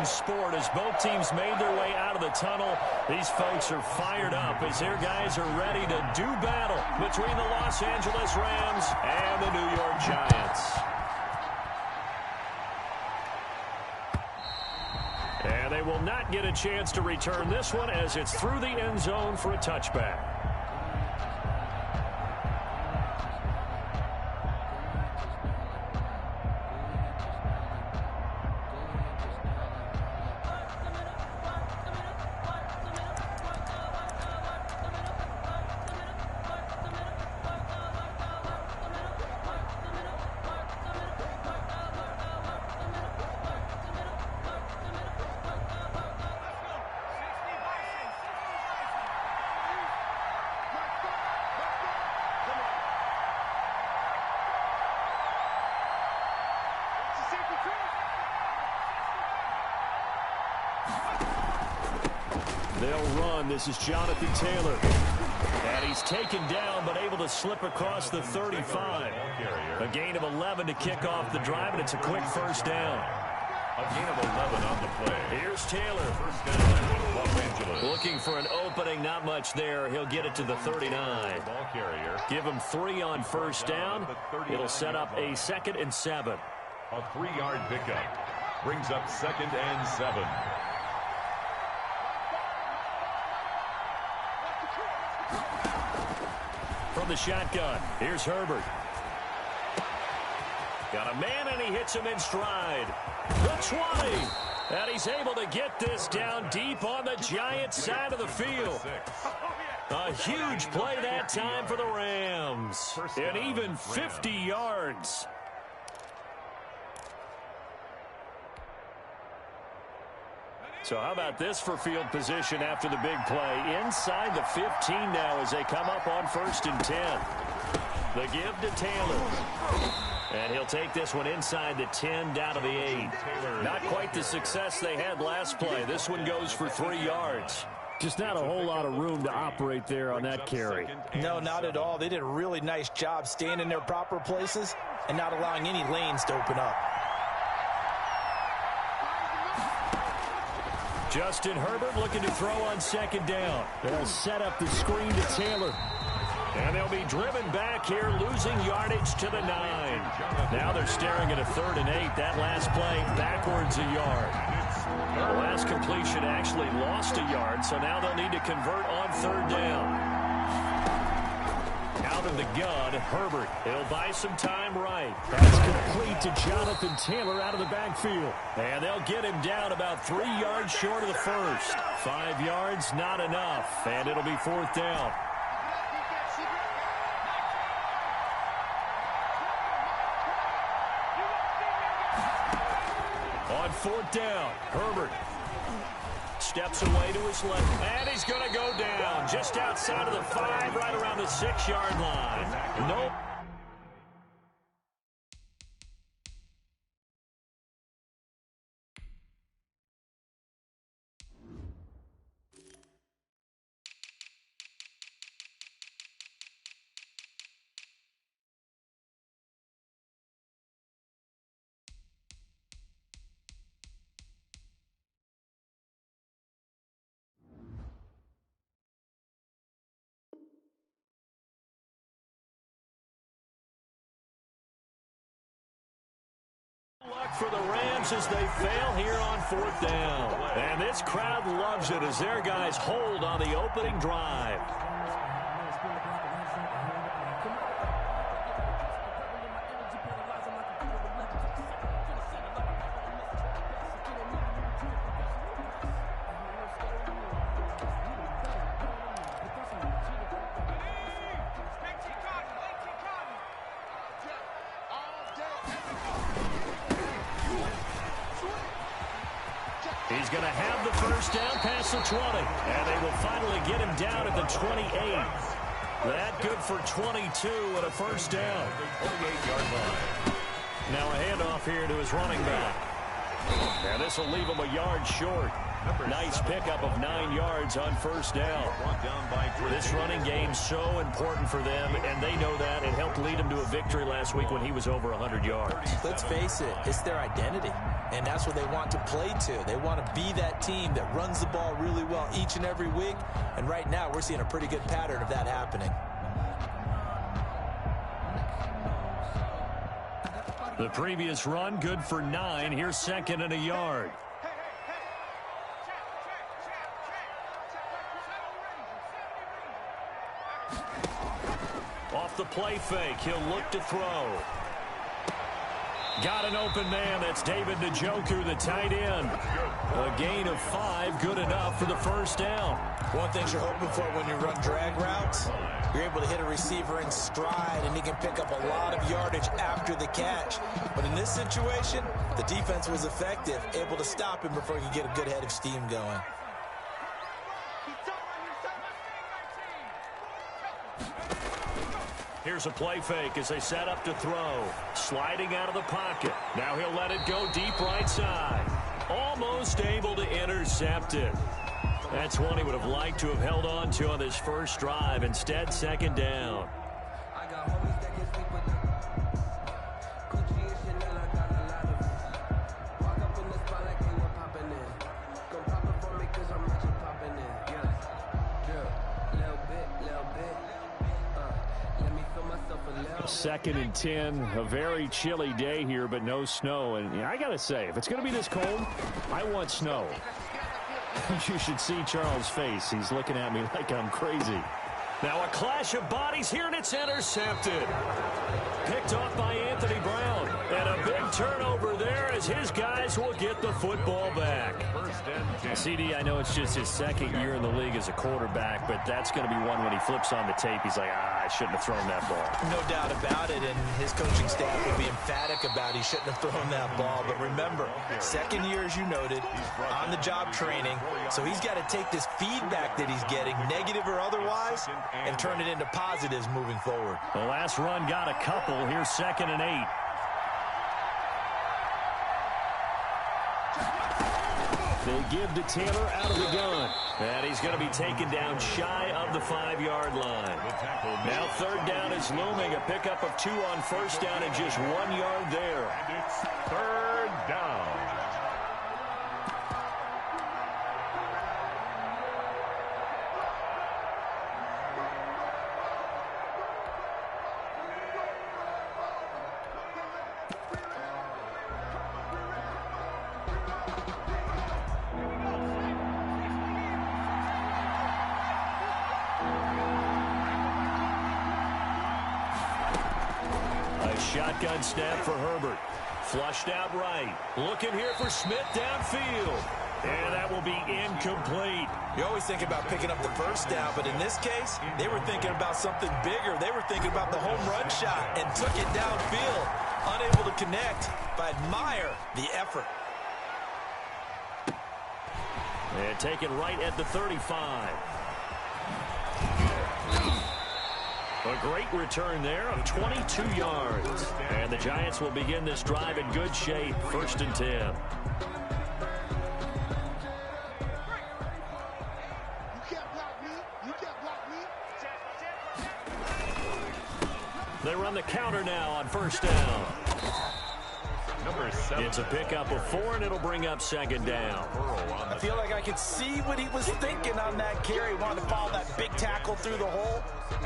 sport as both teams made their way out of the tunnel. These folks are fired up as their guys are ready to do battle between the Los Angeles Rams and the New York Giants. And they will not get a chance to return this one as it's through the end zone for a touchback. They'll run. This is Jonathan Taylor. And he's taken down but able to slip across the 35. A gain of 11 to kick off the drive, and it's a quick first down. A gain of 11 on the play. Here's Taylor. First down, Los Angeles. Looking for an opening, not much there. He'll get it to the 39. Ball carrier. Give him 3 on first down. It'll set up a 2nd and 7. A 3-yard pickup. Brings up 2nd and 7. From the shotgun, here's Herbert. Got a man, and he hits him in stride. The 20. And he's able to get this down deep on the Giants' side of the field. A huge play that time for the Rams. And even 50 yards. So how about this for field position after the big play? Inside the 15 now as they come up on 1st and 10. The give to Taylor. And he'll take this one inside the 10 down to the 8. Not quite the success they had last play. This one goes for 3 yards. Just not a whole lot of room to operate there on that carry. No, not at all. They did a really nice job staying in their proper places and not allowing any lanes to open up. Justin Herbert looking to throw on 2nd down. They'll set up the screen to Taylor. And they'll be driven back here, losing yardage to the 9. Now they're staring at a 3rd and 8. That last play backwards a yard. The last completion actually lost a yard, so now they'll need to convert on 3rd down. Out of the gun, Herbert. He'll buy some time right. That's complete to Jonathan Taylor out of the backfield. And they'll get him down about 3 yards short of the first. 5 yards, not enough. And it'll be 4th down. On 4th down, Herbert steps away to his left, and he's going to go down just outside of the 5, right around the 6-yard line. Nope. Luck for the Rams as they fail here on 4th down. And this crowd loves it as their guys hold on the opening drive. He's going to have the first down past the 20. And they will finally get him down at the 28. That good for 22 and a first down. 28-yard line. Now a handoff here to his running back. And this will leave him a yard short. Nice pickup of 9 yards on first down. This running game's so important for them, and they know that. It helped lead them to a victory last week when he was over 100 yards. Let's face it, it's their identity, and that's what they want to play to. They want to be that team that runs the ball really well each and every week, and right now we're seeing a pretty good pattern of that happening. The previous run, good for 9. Here's 2nd and a yard. Off the play fake, he'll look to throw. Got an open man. That's David Njoku, the tight end. A gain of 5, good enough for the first down. One thing you're hoping for when you run drag routes, you're able to hit a receiver in stride, and he can pick up a lot of yardage after the catch. But in this situation, the defense was effective, able to stop him before he could get a good head of steam going. Here's a play fake as they set up to throw. Sliding out of the pocket. Now he'll let it go deep right side. Almost able to intercept it. That's one he would have liked to have held on to on this first drive. Instead, 2nd down. Second and 10, a very chilly day here, but no snow. And I got to say, if it's going to be this cold, I want snow. You should see Charles' face. He's looking at me like I'm crazy. Now a clash of bodies here, and it's intercepted. Picked off by Anthony Brown. And a big turnover there as his guys will get the football back. CD, I know it's just his 2nd year in the league as a quarterback, but that's going to be one when he flips on the tape. He's like, I shouldn't have thrown that ball. No doubt about it, and his coaching staff will be emphatic about he shouldn't have thrown that ball. But remember, 2nd year, as you noted, on-the-job training, so he's got to take this feedback that he's getting, negative or otherwise, and turn it into positives moving forward. The last run got a couple. Here's 2nd and 8. They give to Taylor out of the gun. And he's going to be taken down shy of the 5-yard line. Now 3rd down is looming. A pickup of 2 on first down and just 1 yard there. And it's 3rd down. Shotgun snap for Herbert. Flushed out right. Looking here for Smith downfield. And that will be incomplete. You always think about picking up the first down, but in this case, they were thinking about something bigger. They were thinking about the home run shot and took it downfield. Unable to connect, but admire the effort. And taken right at the 35. A great return there of 22 yards. And the Giants will begin this drive in good shape. 1st and 10. They run the counter now on first down. Number 7. It's a pickup of 4, and it'll bring up 2nd down. I feel like I could see what he was thinking on that carry. Wanted to follow that big tackle through the hole.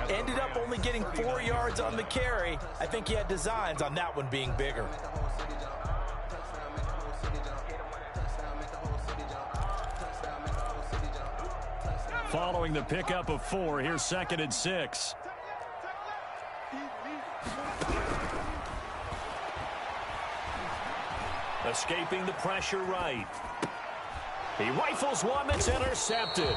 Ended up only getting 4 yards on the carry. I think he had designs on that one being bigger. Following the pickup of 4, here's 2nd and 6. Escaping the pressure right. He rifles one that's intercepted.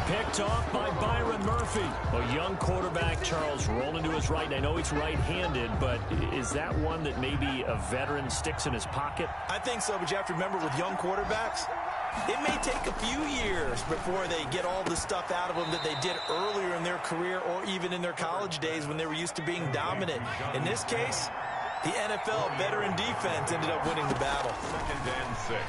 Picked off by Byron Murphy. A young quarterback, Charles, rolling to his right. And I know he's right-handed, but is that one that maybe a veteran sticks in his pocket? I think so, but you have to remember with young quarterbacks, it may take a few years before they get all the stuff out of them that they did earlier in their career or even in their college days when they were used to being dominant. In this case, the NFL veteran defense ended up winning the battle. 2nd and 6.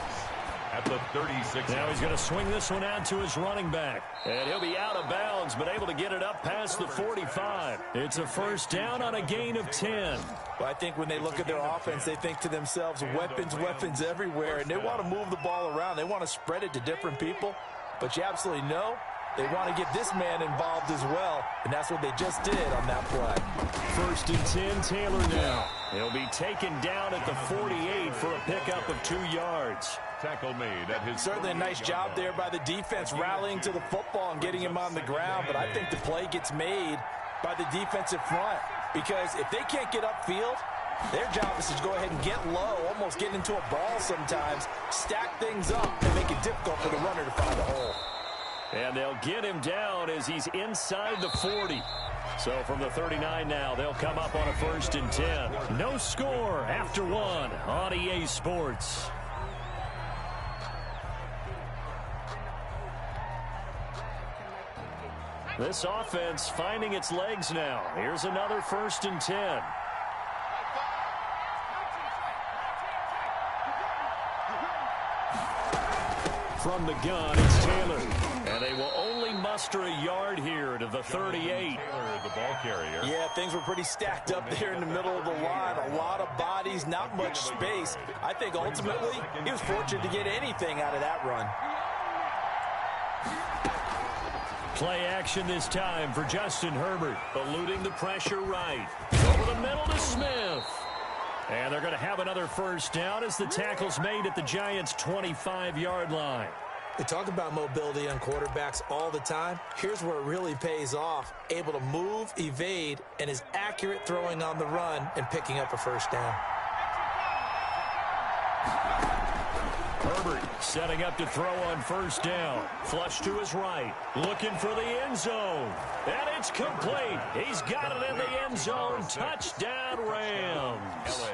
at the 36. Now he's going to swing this one out to his running back. And he'll be out of bounds, but able to get it up past the 45. It's a first down on a gain of 10. Well, I think when they look at their offense, they think to themselves, weapons, weapons everywhere, and they want to move the ball around. They want to spread it to different people, but you absolutely know they want to get this man involved as well, and that's what they just did on that play. First and 10, Taylor now. He'll be taken down at the 48 for a pickup of 2 yards. Tackle made at his. Certainly a nice job there by the defense rallying to the football and getting him on the ground, but I think the play gets made by the defensive front, because if they can't get upfield, their job is to go ahead and get low, almost get into a ball sometimes, stack things up, and make it difficult for the runner to find a hole. And they'll get him down as he's inside the 40. So from the 39 now, they'll come up on a first and 10. No score after 1 on EA Sports. This offense finding its legs now. Here's another first and 10. From the gun, it's Taylor. And they will only muster a yard here to the 38. Taylor, the ball carrier. Yeah, things were pretty stacked up there in the middle of the line. A lot of bodies, not much space. I think ultimately he was fortunate to get anything out of that run. Play action this time for Justin Herbert, eluding the pressure right. Over the middle to Smith. And they're going to have another first down as the tackle's made at the Giants' 25-yard line. We talk about mobility on quarterbacks all the time. Here's where it really pays off. Able to move, evade, and is accurate throwing on the run and picking up a first down. Herbert setting up to throw on first down. Flush to his right. Looking for the end zone. And it's complete. He's got it in the end zone. Touchdown, Rams.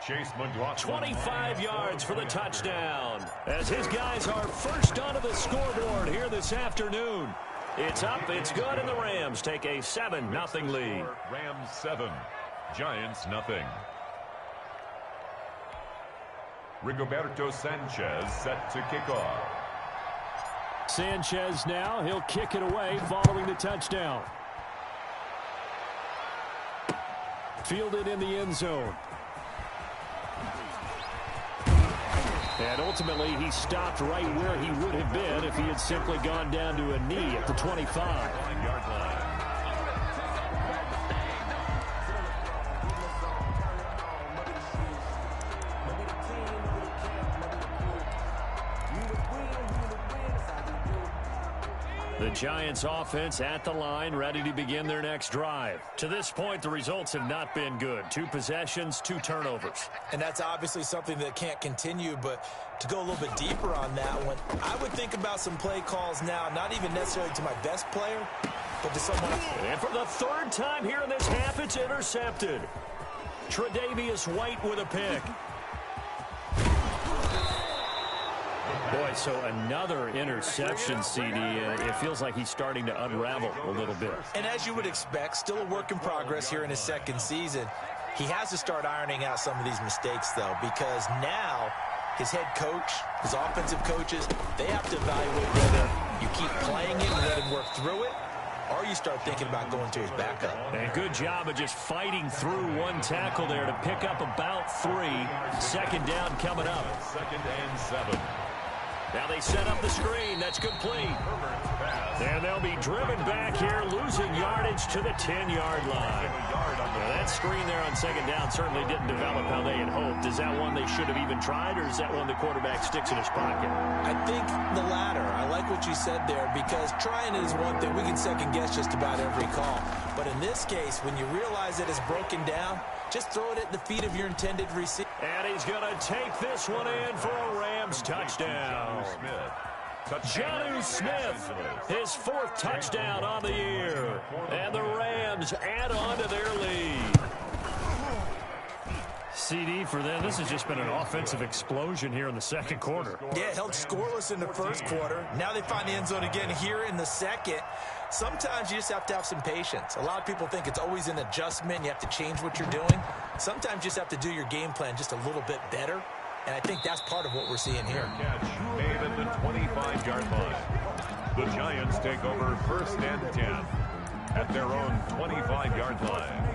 Chase McLaughlin. 25 yards for the touchdown. As his guys are first onto the scoreboard here this afternoon. It's up, it's good, and the Rams take a 7-0 lead. Rams 7, Giants nothing. Rigoberto Sanchez set to kick off. Sanchez now, he'll kick it away following the touchdown. Fielded in the end zone. And ultimately, he stopped right where he would have been if he had simply gone down to a knee at the 25. 9-yard line. The Giants offense at the line, ready to begin their next drive. To this point, the results have not been good. 2 possessions, 2 turnovers. And that's obviously something that can't continue, but to go a little bit deeper on that one, I would think about some play calls now, not even necessarily to my best player, but to someone else. And for the 3rd time here in this half, it's intercepted. Tre'Davious White with a pick. Boy, so another interception, CD. It feels like he's starting to unravel a little bit. And as you would expect, still a work in progress here in his 2nd season. He has to start ironing out some of these mistakes, though, because now his head coach, his offensive coaches, they have to evaluate whether you keep playing him and let him work through it, or you start thinking about going to his backup. And good job of just fighting through one tackle there to pick up about 3. 2nd down coming up. 2nd and 7. Now they set up the screen. That's complete. And they'll be driven back here, losing yardage to the 10-yard line. Now that screen there on 2nd down certainly didn't develop how they had hoped. Is that one they should have even tried, or is that one the quarterback sticks in his pocket? I think the latter. I like what you said there, because trying is one thing. We can second-guess just about every call. But in this case, when you realize that it's broken down, just throw it at the feet of your intended receiver. And he's going to take this one in for a Rams touchdown. Jonnu Smith, his 4th touchdown on the year. And the Rams add on to their lead. CD for them, this has just been an offensive explosion here in the 2nd quarter. Yeah, held scoreless in the 1st quarter. Now they find the end zone again here in the 2nd. Sometimes you just have to have some patience. A lot of people think it's always an adjustment. You have to change what you're doing. Sometimes you just have to do your game plan just a little bit better. And I think that's part of what we're seeing here. Catch made at the 25-yard line. The Giants take over 1st and 10 at their own 25-yard line.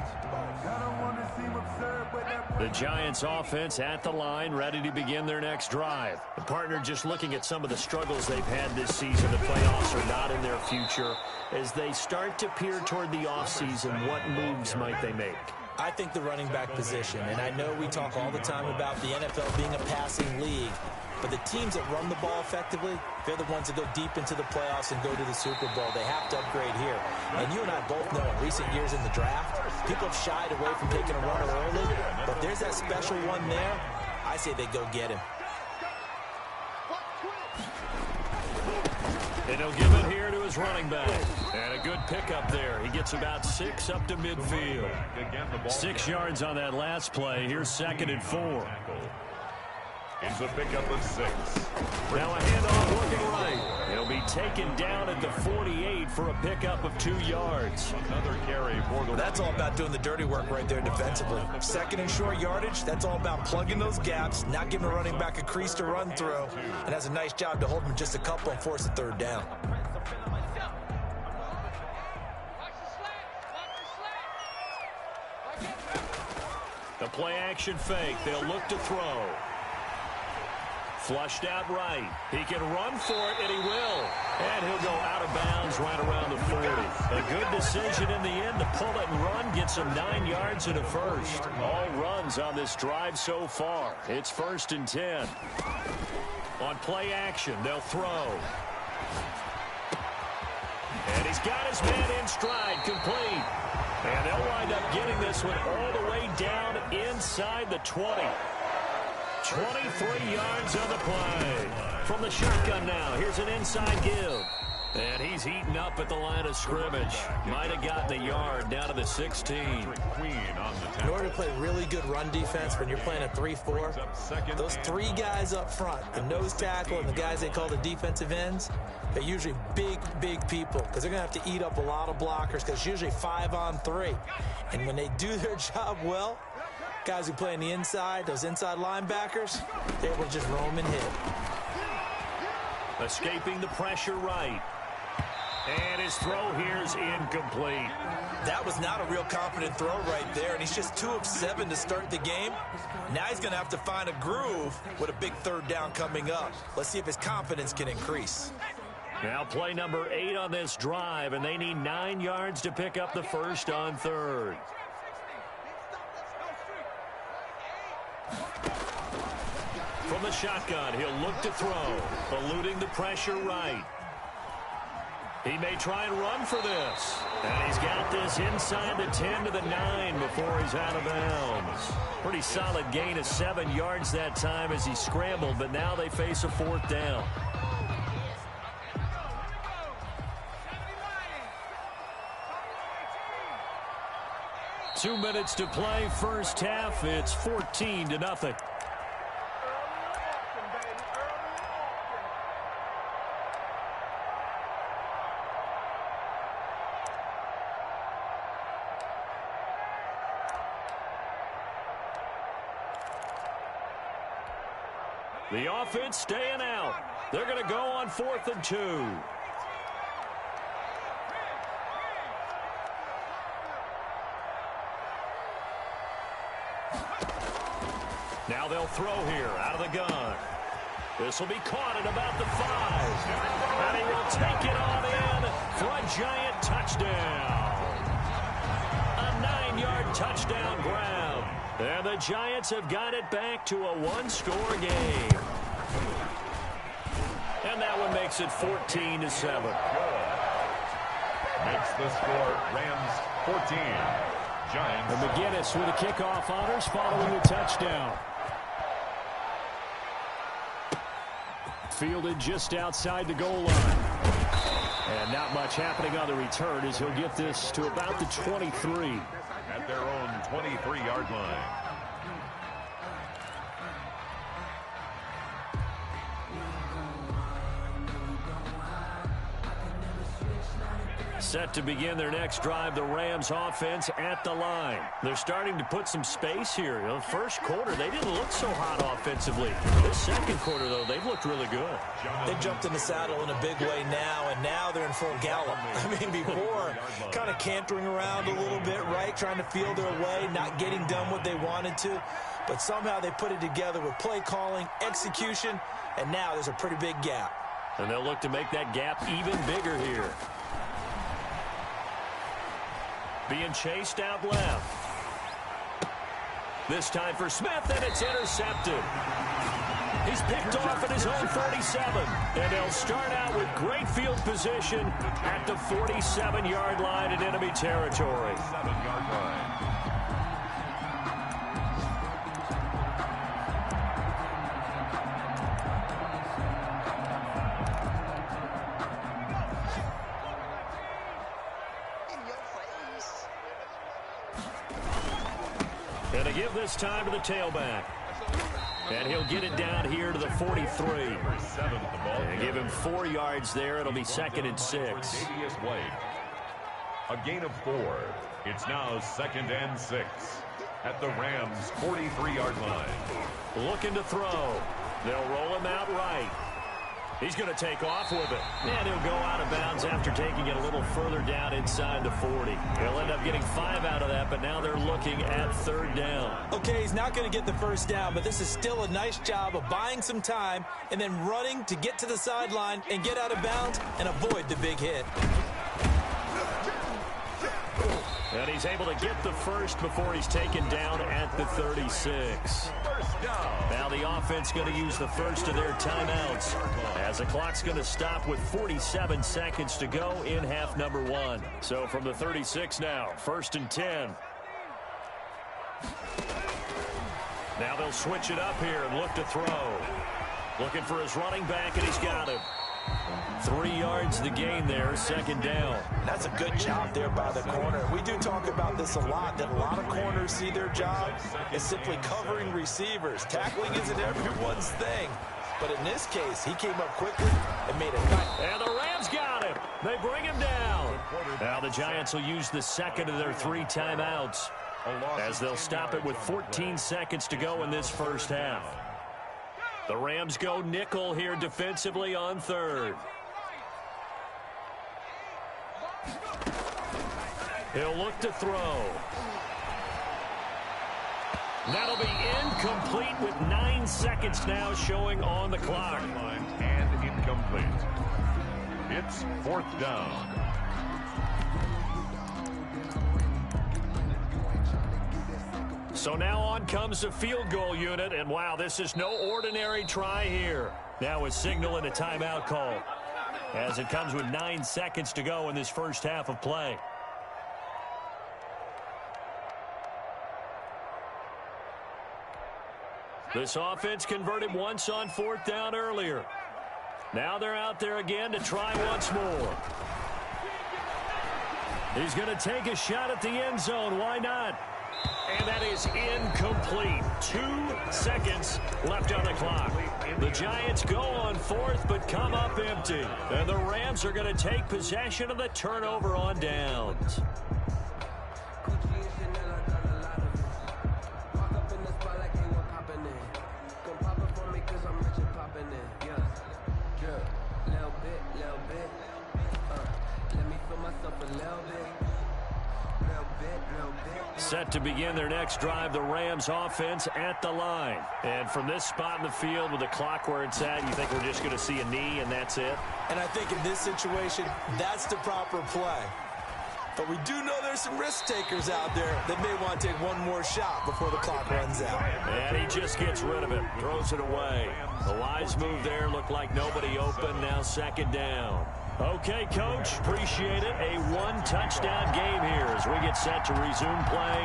The Giants offense at the line, ready to begin their next drive. The partner just looking at some of the struggles they've had this season. The playoffs are not in their future. As they start to peer toward the offseason, what moves might they make? I think the running back position, and I know we talk all the time about the NFL being a passing league, but the teams that run the ball effectively, they're the ones that go deep into the playoffs and go to the Super Bowl. They have to upgrade here. And you and I both know in recent years in the draft, people have shied away from taking a runner early, but there's that special one there. I say they go get him. And he'll give it here to his running back. And a good pickup there. He gets about 6 up to midfield. 6 yards on that last play. Here's 2nd and 4. It's a pickup of 6. Now a handoff looking right. He'll be taken down at the 48 for a pickup of 2 yards. Another carry for the... That's all about doing the dirty work right there defensively. 2nd and short yardage, that's all about plugging those gaps, not giving a running back a crease to run through, and has a nice job to hold him just a couple and force a 3rd down. The play action fake. They'll look to throw. Flushed out right. He can run for it, and he will. And he'll go out of bounds right around the 40. A good decision in the end to pull it and run. Gets him 9 yards and a first. All runs on this drive so far. It's 1st and 10. On play action, they'll throw. And he's got his man in stride, complete. And they'll wind up getting this one all the way down inside the 20. 23 yards on the play. From the shotgun now, here's an inside give. And he's heating up at the line of scrimmage. Might have gotten a yard down to the 16. In order to play really good run defense when you're playing a 3-4, those 3 guys up front, the nose tackle and the guys they call the defensive ends, they're usually big people because they're going to have to eat up a lot of blockers because it's usually 5 on 3. And when they do their job well, guys who play on the inside, those inside linebackers, they're able to just roam and hit. Escaping the pressure right. And his throw here is incomplete. That was not a real confident throw right there, and he's just 2 of 7 to start the game. Now he's going to have to find a groove with a big 3rd down coming up. Let's see if his confidence can increase. Now play number 8 on this drive, and they need 9 yards to pick up the first on 3rd. From the shotgun, he'll look to throw, eluding the pressure right. He may try and run for this. And he's got this inside the 10 to the 9 before he's out of bounds. Pretty solid gain of 7 yards that time as he scrambled, but now they face a 4th down. Two minutes to play, first half. It's 14-0. The offense staying out. They're going to go on 4th and 2. Now they'll throw here out of the gun. This will be caught at about the 5. And he will take it on in for a giant touchdown. A 9-yard touchdown grab. And the Giants have got it back to a 1-score game. And that one makes it 14-7. Makes the score Rams 14. Giants. And McGinnis with a kickoff honors following the touchdown. Fielded just outside the goal line. And not much happening on the return as he'll get this to about the 23. At their own 23-yard line. Set to begin their next drive, the Rams offense at the line. They're starting to put some space here. The first quarter, they didn't look so hot offensively. This second quarter, though, they've looked really good. They jumped in the saddle in a big way now, and now they're in full gallop. I mean, before, kind of cantering around a little bit, right, trying to feel their way, not getting done what they wanted to. But somehow they put it together with play calling, execution, and now there's a pretty big gap. And they'll look to make that gap even bigger here. Being chased out left. This time for Smith, and it's intercepted. He's picked off at his own 47. And they'll start out with great field position at the 47-yard line in enemy territory. 7-yard line. And to give this time to the tailback. And he'll get it down here to the 43. And give him 4 yards there. It'll be 2nd and 6. A gain of 4. It's now 2nd and 6 at the Rams' 43-yard line. Looking to throw. They'll roll him out right. He's going to take off with it. And he'll go out of bounds after taking it a little further down inside the 40. He'll end up getting 5 out of that, but now they're looking at 3rd down. Okay, he's not going to get the first down, but this is still a nice job of buying some time and then running to get to the sideline and get out of bounds and avoid the big hit. And he's able to get the first before he's taken down at the 36. Now the offense going to use the first of their timeouts as the clock's going to stop with 47 seconds to go in half number 1. So from the 36 now, 1st and 10. Now they'll switch it up here and look to throw. Looking for his running back, and he's got him. 3 yards the gain there, 2nd down. That's a good job there by the corner. We do talk about this a lot, that a lot of corners see their job as simply covering receivers. Tackling isn't everyone's thing. But in this case, he came up quickly and made a nice. And the Rams got him. They bring him down. Now the Giants will use the 2nd of their 3 timeouts as they'll stop it with 14 seconds to go in this first half. The Rams go nickel here defensively on 3rd. He'll look to throw. That'll be incomplete with 9 seconds now showing on the clock. And incomplete. It's 4th down. So now on comes the field goal unit, and wow, this is no ordinary try here. Now a signal and a timeout call as it comes with 9 seconds to go in this first half of play. This offense converted once on 4th down earlier. Now they're out there again to try once more. He's going to take a shot at the end zone. Why not? And that is incomplete. 2 seconds left on the clock. The Giants go on 4th, but come up empty. And the Rams are going to take possession of the turnover on downs. Set to begin their next drive, the Rams offense at the line. And from this spot in the field with the clock where it's at, you think we're just going to see a knee and that's it? And I think in this situation, that's the proper play. But we do know there's some risk takers out there that may want to take one more shot before the clock runs out. And he just gets rid of it, throws it away. The wise move there, looked like nobody open, now 2nd down. Okay, Coach, appreciate it. A 1-touchdown game here as we get set to resume play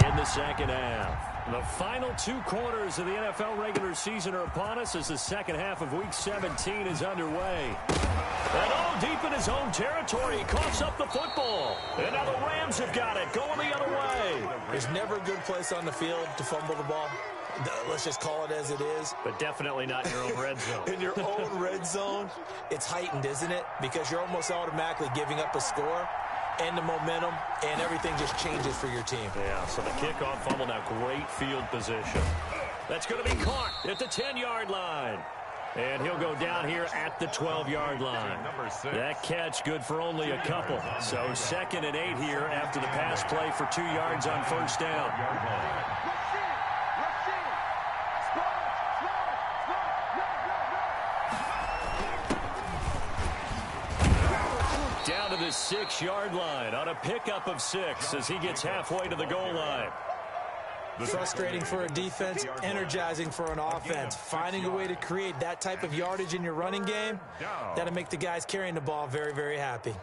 in the 2nd half. The final 2 quarters of the NFL regular season are upon us as the 2nd half of Week 17 is underway. And all deep in his own territory, he coughs up the football. And now the Rams have got it, going the other way. There's never a good place on the field to fumble the ball. Let's just call it as it is. But definitely not in your own red zone. In your own red zone, it's heightened, isn't it? Because you're almost automatically giving up a score. and the momentum, and everything just changes for your team. Yeah, so the kickoff fumble, now great field position. That's going to be caught at the 10-yard line. And he'll go down here at the 12-yard line. That catch good for only a couple. So 2nd and 8 here after the pass play for 2 yards on first down. Down to the 6-yard line on a pickup of 6 as he gets halfway to the goal line. Frustrating for a defense, energizing for an offense. Finding a way to create that type of yardage in your running game, that'll make the guys carrying the ball very, very happy.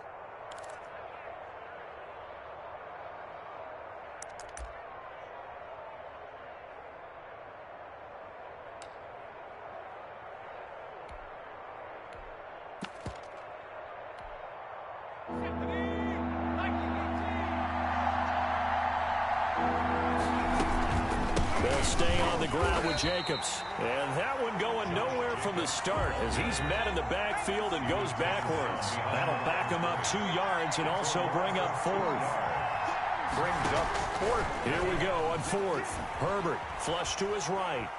Stay on the ground with Jacobs. And that one going nowhere from the start as he's met in the backfield and goes backwards. That'll back him up 2 yards and also bring up 4th. Brings up 4th. Here we go on 4th. Herbert flush to his right.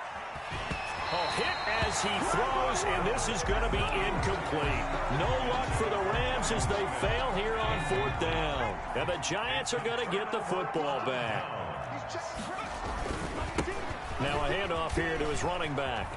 Hit as he throws, and this is going to be incomplete. No luck for the Rams as they fail here on 4th down. And the Giants are going to get the football back. Now a handoff here to his running back.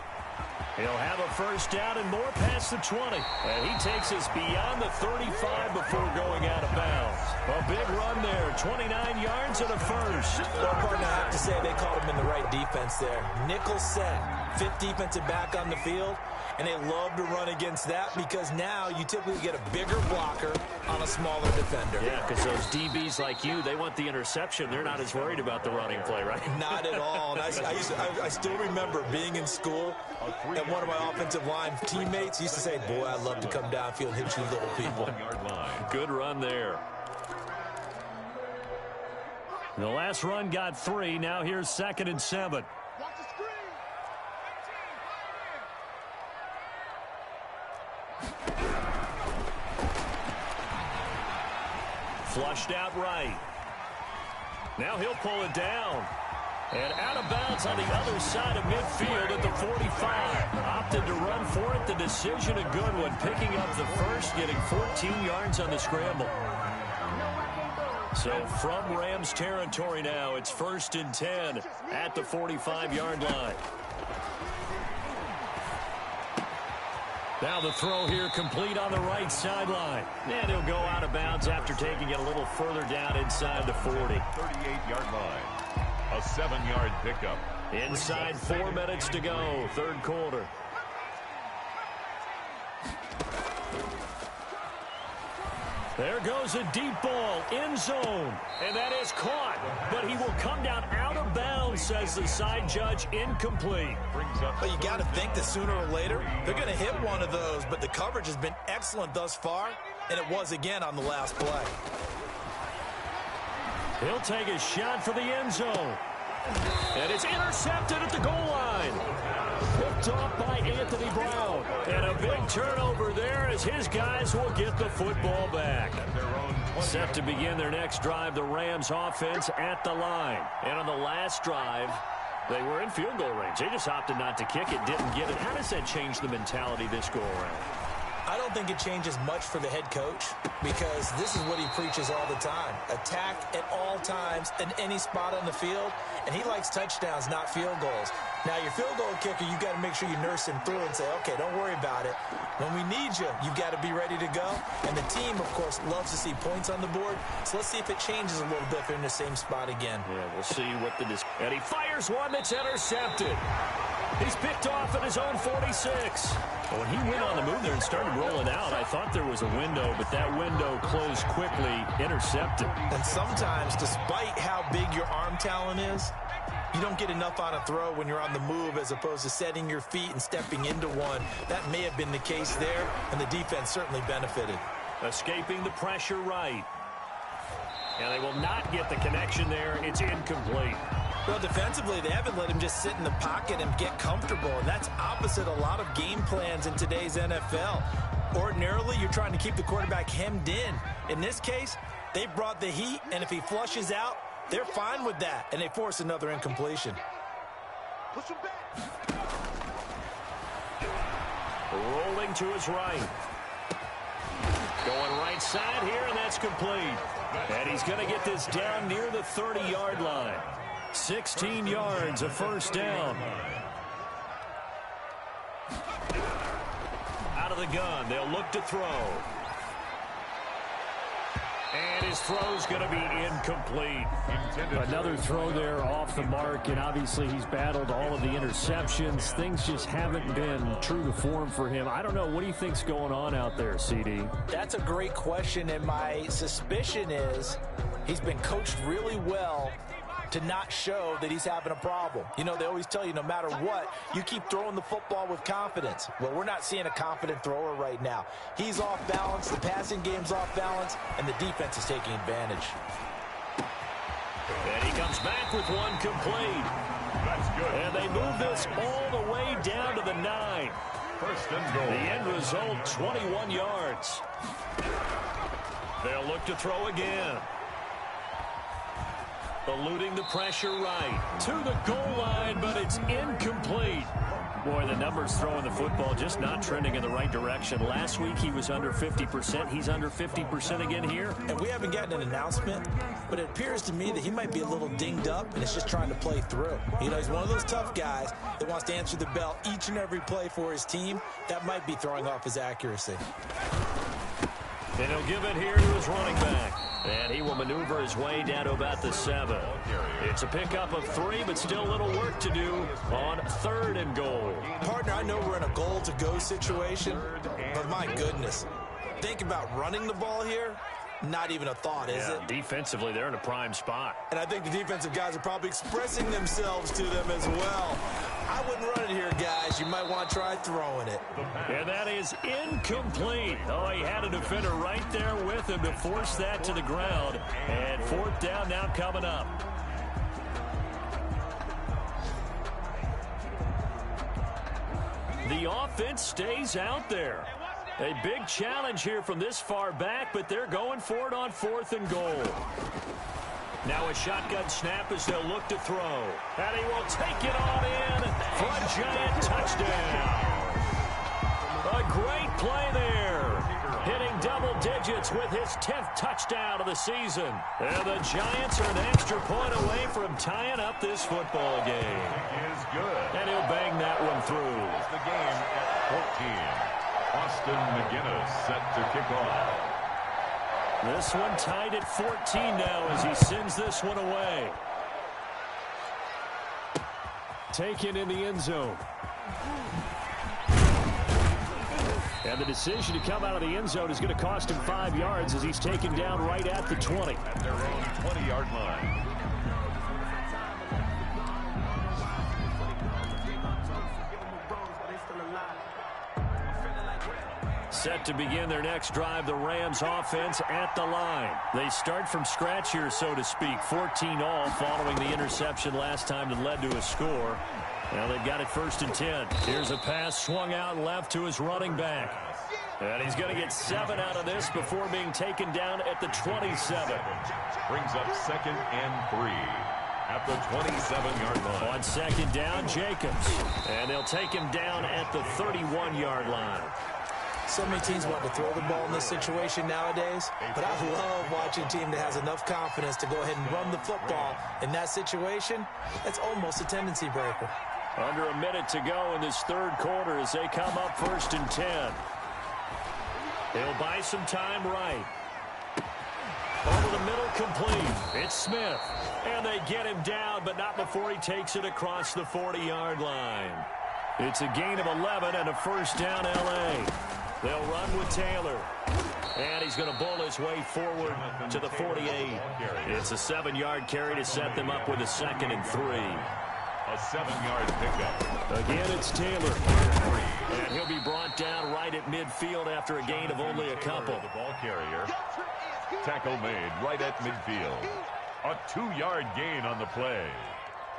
He'll have a first down and more past the 20. And he takes us beyond the 35 before going out of bounds. A big run there, 29 yards and a first. Well, partner, I have to say they called him in the right defense there. Nickel set, 5th defensive back on the field. And they love to run against that because now you typically get a bigger blocker on a smaller defender. Yeah, because those DBs like you, they want the interception. They're not as worried about the running play, right? Not at all. And I still remember being in school, and one of my offensive line teammates used to say, boy, I'd love to come downfield and hit you little people. Good run there. The last run got 3. Now here's 2nd and 7. Flushed out right. Now he'll pull it down. And out of bounds on the other side of midfield at the 45. Opted to run for it. The decision a good one. Picking up the first, getting 14 yards on the scramble. So from Rams territory now, it's 1st and 10 at the 45-yard line. Now the throw here complete on the right sideline. And he'll go out of bounds after taking it a little further down inside the 40. 38-yard line. A 7-yard pickup. Inside 4 minutes to go, 3rd quarter. There goes a deep ball, end zone, and that is caught. But he will come down out of bounds, says the side judge, incomplete. But you got to think that sooner or later, they're going to hit one of those, but the coverage has been excellent thus far, and it was again on the last play. He'll take a shot for the end zone. And it's intercepted at the goal line. Picked off by Anthony Brown. And a big turnover there as his guys will get the football back. Set to begin their next drive, the Rams offense at the line. And on the last drive, they were in field goal range. They just opted not to kick it, didn't get it. How does that change the mentality this go around? I don't think it changes much for the head coach because this is what he preaches all the time. Attack at all times in any spot on the field, and he likes touchdowns, not field goals. Now, your field goal kicker, you got to make sure you nurse him through and say, okay, don't worry about it. When we need you, you've got to be ready to go. And the team, of course, loves to see points on the board. So let's see if it changes a little bit if they're in the same spot again. Yeah, we'll see what the... And he fires one that's intercepted. He's picked off at his own 46. When he went on the move there and started rolling out, I thought there was a window, but that window closed quickly, intercepted. And sometimes, despite how big your arm talent is, you don't get enough on a throw when you're on the move as opposed to setting your feet and stepping into one. That may have been the case there, and the defense certainly benefited. Escaping the pressure right. And they will not get the connection there. It's incomplete. Well, defensively, they haven't let him just sit in the pocket and get comfortable, and that's opposite a lot of game plans in today's NFL. Ordinarily, you're trying to keep the quarterback hemmed in. In this case, They brought the heat, and if he flushes out, they're fine with that, and they force another incompletion. Push him back. Rolling to his right. Going right side here, and that's complete. And he's going to get this down near the 30-yard line. 16 yards, a first down. Out of the gun, they'll look to throw. And his throw's going to be incomplete. Another throw there off the mark, and obviously he's battled all of the interceptions. Things just haven't been true to form for him. I don't know. What do you think's going on out there, CD? That's a great question, and my suspicion is he's been coached really well to not show that he's having a problem. You know, they always tell you no matter what, you keep throwing the football with confidence. Well, we're not seeing a confident thrower right now. He's off balance, the passing game's off balance, and the defense is taking advantage. And he comes back with one complete. That's good. And they move this all the way down to the 9. First and goal. The end result, 21 yards. They'll look to throw again. Eluding the pressure right. To the goal line, but it's incomplete. Boy, the numbers throwing the football just not trending in the right direction. Last week he was under 50%. He's under 50% again here. And we haven't gotten an announcement, but it appears to me that he might be a little dinged up and is just trying to play through. You know, he's one of those tough guys that wants to answer the bell each and every play for his team. That might be throwing off his accuracy. And he'll give it here to his running back. And he will maneuver his way down to about the 7. It's a pickup of 3, but still a little work to do on 3rd and goal. Partner, I know we're in a goal-to-go situation, but my goodness, think about running the ball here. Not even a thought, is it? Defensively, they're in a prime spot. And I think the defensive guys are probably expressing themselves to them as well. I wouldn't run it here, guys. You might want to try throwing it. And that is incomplete. Oh, he had a defender right there with him to force that to the ground. And 4th down now coming up. The offense stays out there. A big challenge here from this far back, but they're going for it on 4th and goal. Now a shotgun snap as they'll look to throw. And he will take it on in for a giant touchdown. A great play there. Hitting double digits with his 10th touchdown of the season. And the Giants are an extra point away from tying up this football game. Is good. And he'll bang that one through. It's the game at 14. Austin McGinnis set to kick off. This one tied at 14 now as he sends this one away. Taken in the end zone. And the decision to come out of the end zone is going to cost him 5 yards as he's taken down right at the 20. At their own 20-yard line. Set to begin their next drive, the Rams offense at the line. They start from scratch here, so to speak. 14 all following the interception last time that led to a score. Now they've got it 1st and 10. Here's a pass swung out left to his running back. And he's going to get 7 out of this before being taken down at the 27. Brings up 2nd and 3. At the 27-yard line. On 2nd down, Jacobs. And they'll take him down at the 31-yard line. So many teams want to throw the ball in this situation nowadays, but I love watching a team that has enough confidence to go ahead and run the football. In that situation, that's almost a tendency breaker. Under a minute to go in this 3rd quarter as they come up 1st and 10. They'll buy some time right. Over the middle, complete. It's Smith. And they get him down, but not before he takes it across the 40-yard line. It's a gain of 11 and a first down, L.A. They'll run with Taylor. And he's going to bull his way forward to the 48. It's a 7-yard carry to set them up with a 2nd and 3. A 7-yard pickup. Again, it's Taylor. And he'll be brought down right at midfield after a gain of only a couple. The ball carrier. Tackle made right at midfield. A 2-yard gain on the play.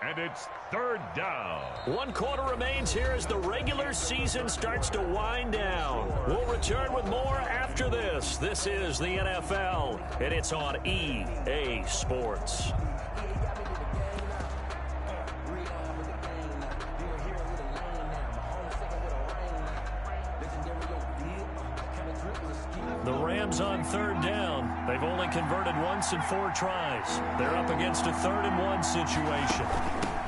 And it's 3rd down. 1 quarter remains here as the regular season starts to wind down. We'll return with more after this. This is the NFL, and it's on EA Sports. The Rams on third down. They've only converted once in 4 tries. They're up against a 3rd-and-1 situation.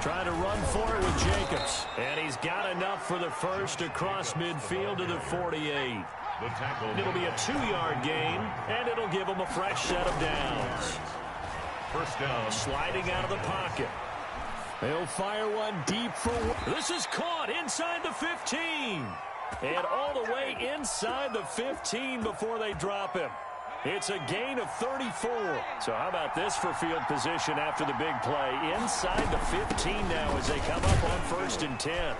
Trying to run for it with Jacobs. And he's got enough for the first across midfield to the 48. It'll be a 2-yard gain, and it'll give him a fresh set of downs. First down. Sliding out of the pocket. He'll fire one deep for... This is caught inside the 15. And all the way inside the 15 before they drop him. It's a gain of 34. So how about this for field position after the big play? Inside the 15 now as they come up on 1st and 10.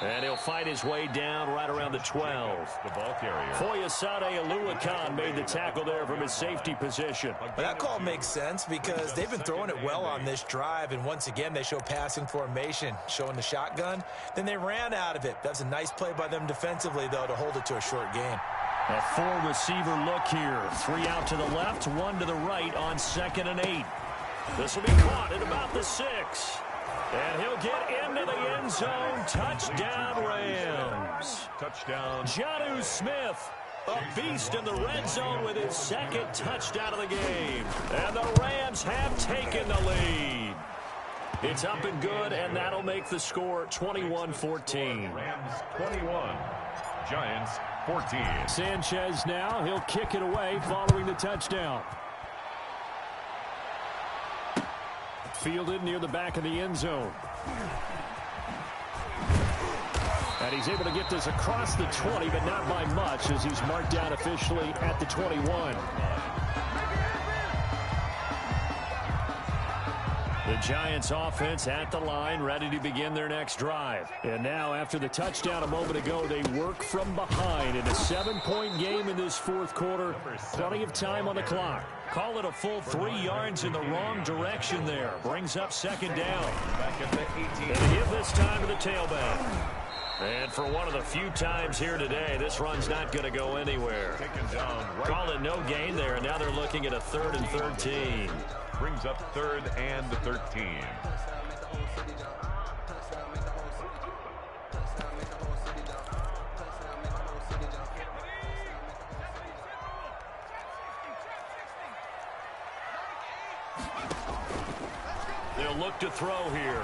And he'll fight his way down right around the 12. The ball carrier. Foyesade Oluwakan made the tackle there from his safety position. But that call makes sense because they've been throwing it well on this drive, and once again they show passing formation, showing the shotgun. Then they ran out of it. That's a nice play by them defensively, though, to hold it to a short gain. A 4-receiver look here. 3 out to the left, 1 to the right on 2nd and 8. This will be caught at about the 6. And he'll get into the end zone. Touchdown, Rams. Touchdown. Jonnu Smith, a beast in the red zone with his 2nd touchdown of the game. And the Rams have taken the lead. It's up and good, and that'll make the score 21-14. Rams 21. Giants 14. Sanchez now. He'll kick it away following the touchdown. Fielded near the back of the end zone. And he's able to get this across the 20, but not by much as he's marked down officially at the 21. The Giants offense at the line, ready to begin their next drive. And now, after the touchdown a moment ago, they work from behind in a 7-point game in this 4th quarter. Plenty of time on the clock. Call it a full 3 yards in the wrong direction there. Brings up 2nd down. Back at the 18. They give this time to the tailback. And for one of the few times here today, this run's not going to go anywhere. Taken down. Right. Call it no gain there, and now they're looking at a 3rd and 13. Brings up 3rd and 13. They'll look to throw here.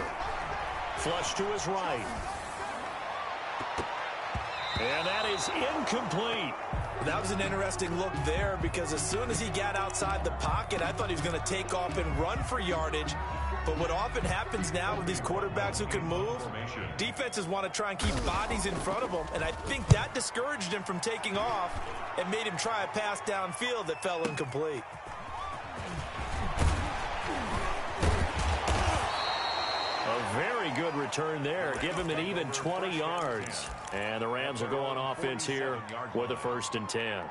Flush to his right. And that is incomplete. That was an interesting look there because as soon as he got outside the pocket, I thought he was going to take off and run for yardage. But what often happens now with these quarterbacks who can move, defenses want to try and keep bodies in front of them, and I think that discouraged him from taking off and made him try a pass downfield that fell incomplete. A very good return there. Give him an even 20 yards. And the Rams will go on offense here with a 1st and 10.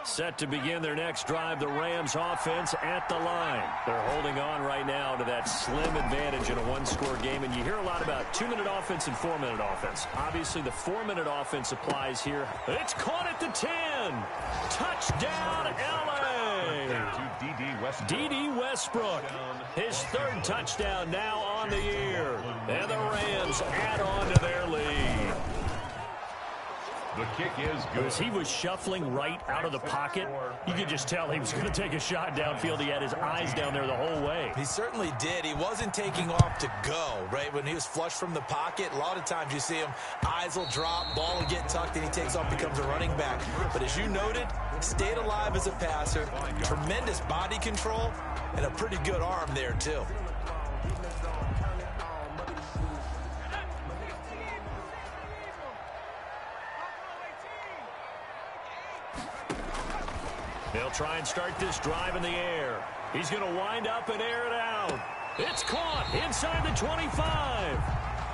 Set to begin their next drive, the Rams offense at the line. They're holding on right now to that slim advantage in a 1-score game. And you hear a lot about 2-minute offense and 4-minute offense. Obviously, the 4-minute offense applies here. It's caught at the 10. Touchdown, L.A. D.D. Westbrook. His 3rd touchdown now on the year. And the Rams add on to their lead. The kick is good. As he was shuffling right out of the pocket, you could just tell he was going to take a shot downfield. He had his eyes down there the whole way. He certainly did. He wasn't taking off to go, right? When he was flushed from the pocket, a lot of times you see him, eyes will drop, ball will get tucked, and he takes off, becomes a running back. But as you noted, stayed alive as a passer, tremendous body control, and a pretty good arm there, too. They'll try and start this drive in the air. He's going to wind up and air it out. It's caught inside the 25.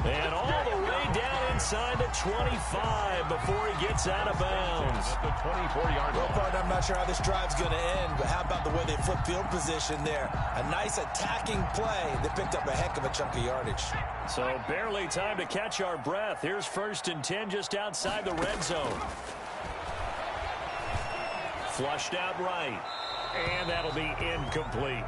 And all the way down inside the 25 before he gets out of bounds. At the 24-yard line. Well, I'm not sure how this drive's going to end, but how about the way they flip field position there? A nice attacking play that picked up a heck of a chunk of yardage. So barely time to catch our breath. Here's 1st and 10 just outside the red zone. Flushed out right. And that'll be incomplete.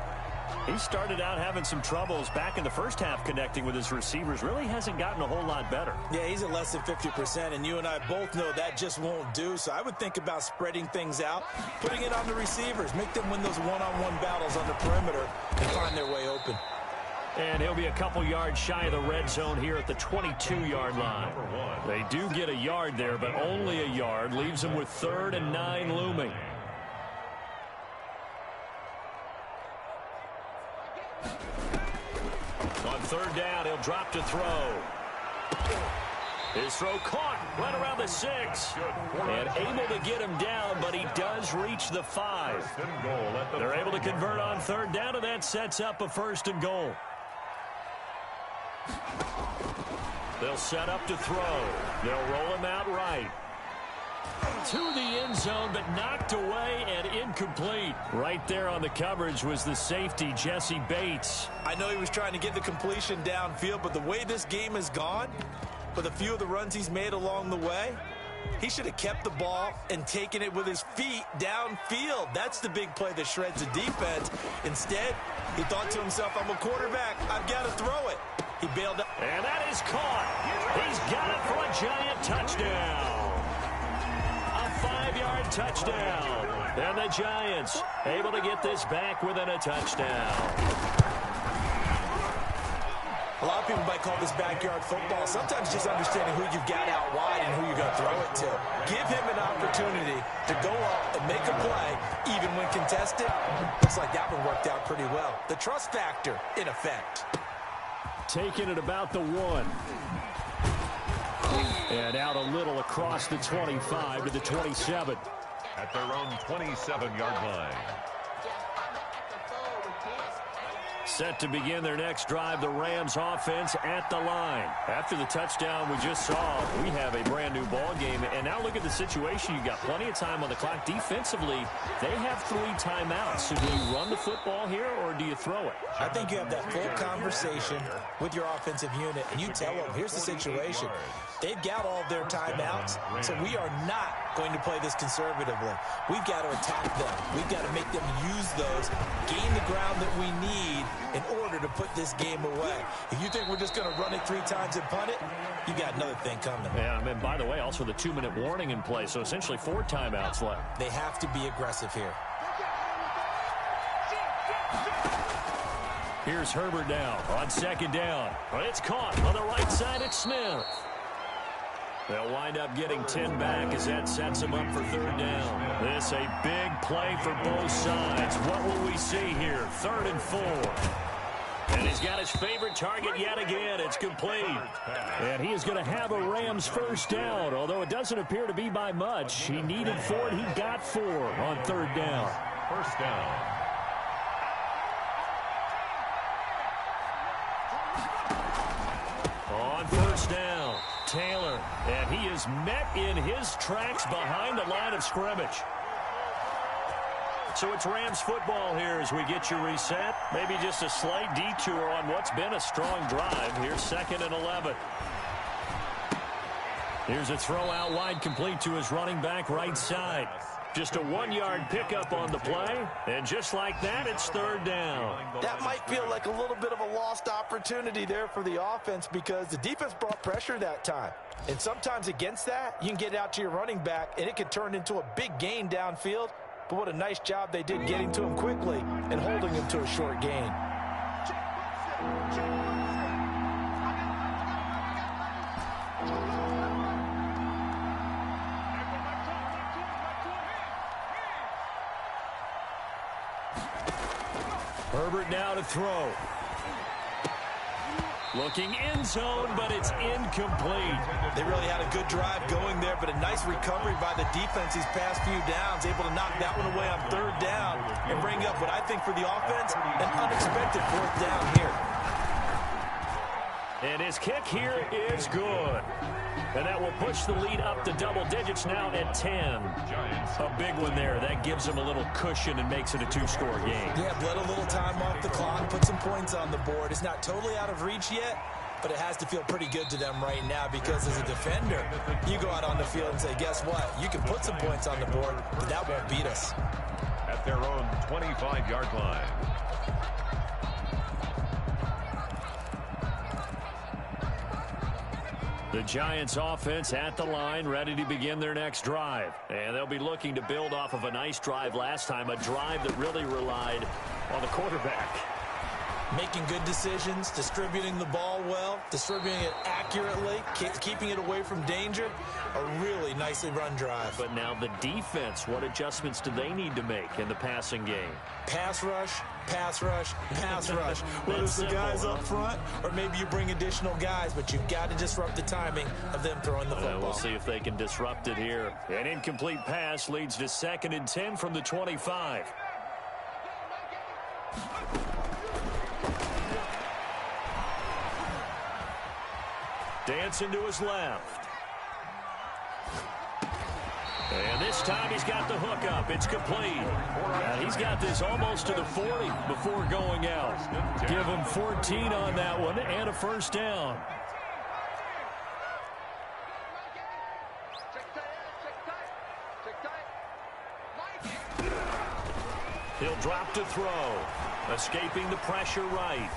He started out having some troubles back in the first half connecting with his receivers. Really hasn't gotten a whole lot better. Yeah, he's at less than 50%, and you and I both know that just won't do. So I would think about spreading things out, putting it on the receivers, make them win those one-on-one battles on the perimeter and find their way open. And he'll be a couple yards shy of the red zone here at the 22-yard line. They do get a yard there, but only a yard. Leaves them with 3rd and 9 looming. On 3rd down, he'll drop to throw. His throw caught right around the 6. And able to get him down, but he does reach the 5. They're able to convert on 3rd down, and that sets up a 1st and goal. They'll set up to throw. They'll roll him out right. To the end zone, but knocked away and incomplete. Right there on the coverage was the safety, Jesse Bates. I know he was trying to get the completion downfield, but the way this game has gone, with a few of the runs he's made along the way, he should have kept the ball and taken it with his feet downfield. That's the big play that shreds the defense. Instead, he thought to himself, I'm a quarterback. I've got to throw it. He bailed out. And that is caught. He's got it for a giant touchdown. A 5-yard touchdown. And the Giants able to get this back within a touchdown. A lot of people might call this backyard football. Sometimes just understanding who you've got out wide and who you're going to throw it to. Give him an opportunity to go up and make a play, even when contested. Looks like that one worked out pretty well. The trust factor, in effect. Taking it about the 1. And out a little across the 25 to the 27. At their own 27-yard line. Set to begin their next drive, the Rams offense at the line. After the touchdown we just saw, we have a brand new ball game. And now look at the situation. You've got plenty of time on the clock. Defensively, they have 3 timeouts. So do you run the football here or do you throw it? I think you have that full conversation with your offensive unit, and you tell them, here's the situation. They've got all of their timeouts, so we are not going to play this conservatively. We've got to attack them. We've got to make them use those, gain the ground that we need in order to put this game away. If you think we're just going to run it 3 times and punt it, you got another thing coming. Yeah, and by the way, also the 2-minute warning in play, so essentially 4 timeouts left. They have to be aggressive here. Here's Herbert now on 2nd down. It's caught on the right side. It's Smith. They'll wind up getting 10 back as that sets them up for 3rd down. This a big play for both sides. What will we see here? 3rd and 4. And he's got his favorite target yet again. It's complete. And he is going to have a Rams 1st down, although it doesn't appear to be by much. He needed 4 and he got 4 on 3rd down. 1st down. On 1st down, Taylor, and he is met in his tracks behind the line of scrimmage. So it's Rams football here as we get you reset. Maybe just a slight detour on what's been a strong drive. Here's 2nd and 11. Here's a throw out wide, complete to his running back right side. Just a 1-yard pickup on the play, and just like that, it's 3rd down. That might feel like a little bit of a lost opportunity there for the offense because the defense brought pressure that time. And sometimes against that, you can get out to your running back, and it can turn into a big gain downfield. But what a nice job they did getting to him quickly and holding him to a short gain. Herbert now to throw. Looking end zone, but it's incomplete. They really had a good drive going there, but a nice recovery by the defense these past few downs, able to knock that one away on 3rd down and bring up what I think for the offense, an unexpected 4th down here. And his kick here is good. And that will push the lead up to double digits now at 10. A big one there. That gives them a little cushion and makes it a two-score game. Yeah, let a little time off the clock, put some points on the board. It's not totally out of reach yet, but it has to feel pretty good to them right now because as a defender, you go out on the field and say, guess what? You can put some points on the board, but that won't beat us. At their own 25-yard line. The Giants offense at the line, ready to begin their next drive. And they'll be looking to build off of a nice drive last time, a drive that really relied on the quarterback. Making good decisions, distributing the ball well, distributing it accurately, keeping it away from danger. A really nicely run drive. But now the defense, what adjustments do they need to make in the passing game? Pass rush, pass rush, pass rush. Whether it's the guys up front or maybe you bring additional guys, but you've got to disrupt the timing of them throwing the football. We'll see if they can disrupt it here. An incomplete pass leads to 2nd and 10 from the 25. Dancing to his left. And this time he's got the hook up. It's complete. And he's got this almost to the 40 before going out. Give him 14 on that one and a first down. He'll drop to throw. Escaping the pressure right.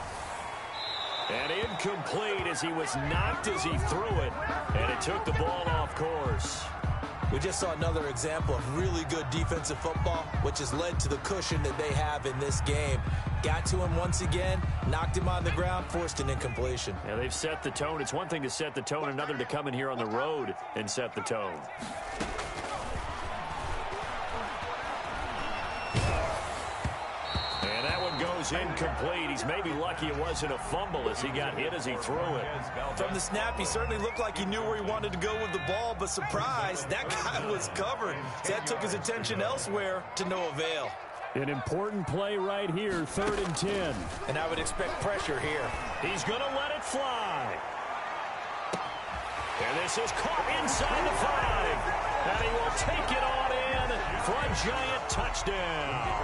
And incomplete as he was knocked as he threw it. And it took the ball off course. We just saw another example of really good defensive football, which has led to the cushion that they have in this game. Got to him once again, knocked him on the ground, forced an incompletion. Yeah, they've set the tone. It's one thing to set the tone, another to come in here on the road and set the tone. And that one goes incomplete. He's maybe lucky it wasn't a fumble as he got hit as he threw it. From the snap, he certainly looked like he knew where he wanted to go with the ball, but surprise, that guy was covered. So that took his attention elsewhere to no avail. An important play right here, 3rd and 10. And I would expect pressure here. He's going to let it fly. And this is caught inside the 5. And he will take it on in for a Giant touchdown.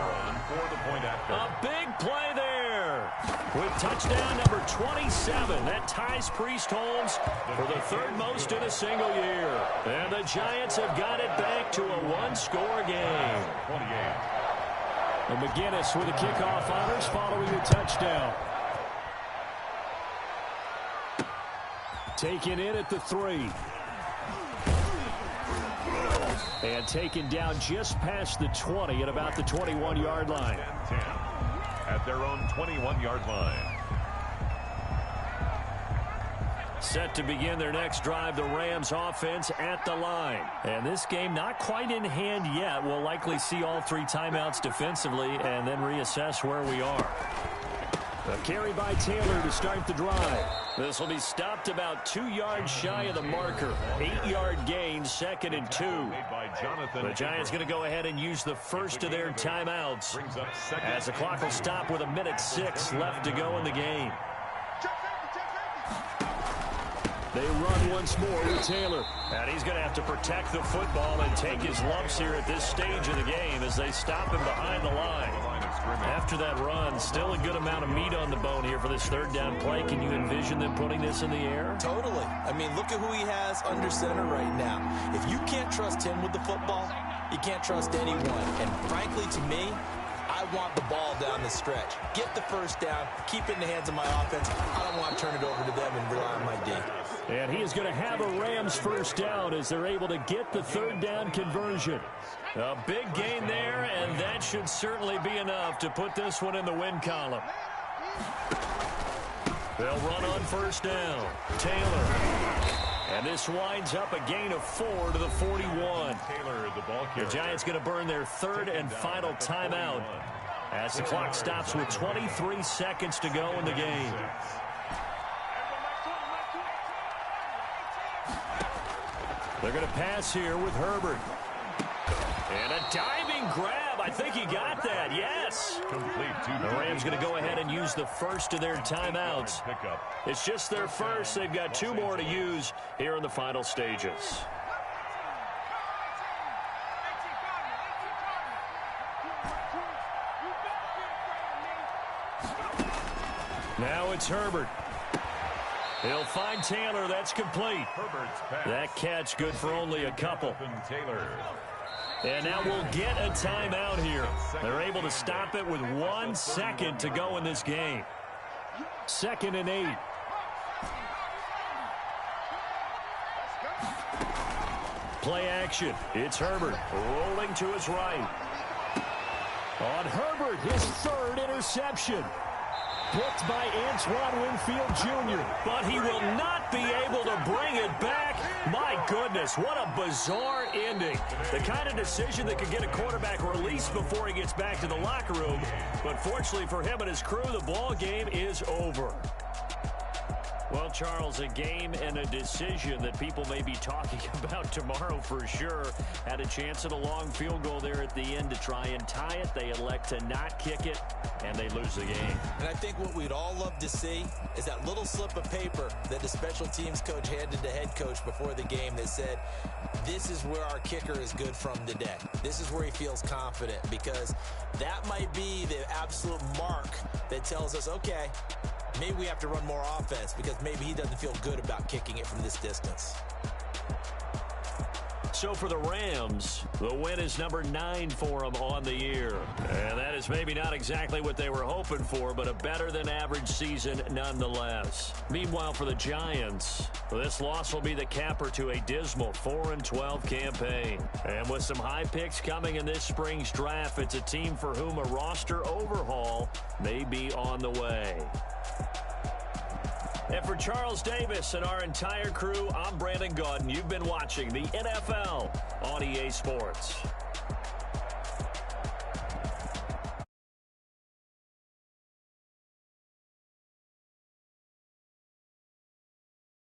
A big play there. With touchdown number 27. That ties Priest Holmes for the 3rd most in a single year. And the Giants have got it back to a one-score game. 28. And McGinnis with the kickoff honors following the touchdown. Taken in at the 3. And taken down just past the 20 at about the 21-yard line. 10 at their own 21-yard line. Set to begin their next drive, the Rams offense at the line. And this game not quite in hand yet. We'll likely see all 3 timeouts defensively and then reassess where we are. A carry by Taylor to start the drive. This will be stopped about 2 yards shy of the marker. 8-yard gain, 2nd and 2. The Giants going to go ahead and use the first of their timeouts as the clock will stop with 1:06 left to go in the game. They run once more with Taylor. And he's going to have to protect the football and take his lumps here at this stage of the game as they stop him behind the line. After that run, still a good amount of meat on the bone here for this 3rd down play. Can you envision them putting this in the air? Totally. I mean, look at who he has under center right now. If you can't trust him with the football, you can't trust anyone. And frankly, to me, I want the ball down the stretch. Get the first down, keep it in the hands of my offense. I don't want to turn it over to them and rely on my D. And he is going to have a Rams first down as they're able to get the 3rd down conversion. A big gain there, and that should certainly be enough to put this one in the win column. They'll run on first down. Taylor. And this winds up a gain of 4 to the 41. Taylor, the ball carrier. The Giants going to burn their 3rd and final timeout as the clock stops with 23 seconds to go in the game. They're going to pass here with Herbert. And a diving grab. I I think he got that, yes. Complete The Rams going to go ahead and use the first of their timeouts. It's just their first. They've got 2 more to use here in the final stages. Now it's Herbert. He'll find Taylor. That's complete. Herbert's pass. That catch good for only a couple. Taylor. And now we'll get a timeout here. They're able to stop it with 1 second to go in this game. 2nd and 8. Play action. It's Herbert rolling to his right. On Herbert, his 3rd interception. Picked by Antoine Winfield Jr. But he will not be able to bring it back. My goodness, what a bizarre ending. The kind of decision that could get a quarterback released before he gets back to the locker room. But fortunately for him and his crew, the ball game is over. Well, Charles, a game and a decision that people may be talking about tomorrow for sure. Had a chance at a long field goal there at the end to try and tie it. They elect to not kick it, and they lose the game. And I think what we'd all love to see is that little slip of paper that the special teams coach handed the head coach before the game that said, this is where our kicker is good from today. This is where he feels confident, because that might be the absolute mark that tells us, okay, maybe we have to run more offense because maybe he doesn't feel good about kicking it from this distance. So for the Rams, the win is number 9 for them on the year. And that is maybe not exactly what they were hoping for, but a better than average season nonetheless. Meanwhile, for the Giants, this loss will be the capper to a dismal 4-12 campaign. And with some high picks coming in this spring's draft, it's a team for whom a roster overhaul may be on the way. And for Charles Davis and our entire crew, I'm Brandon Gaudin. You've been watching the NFL on EA Sports.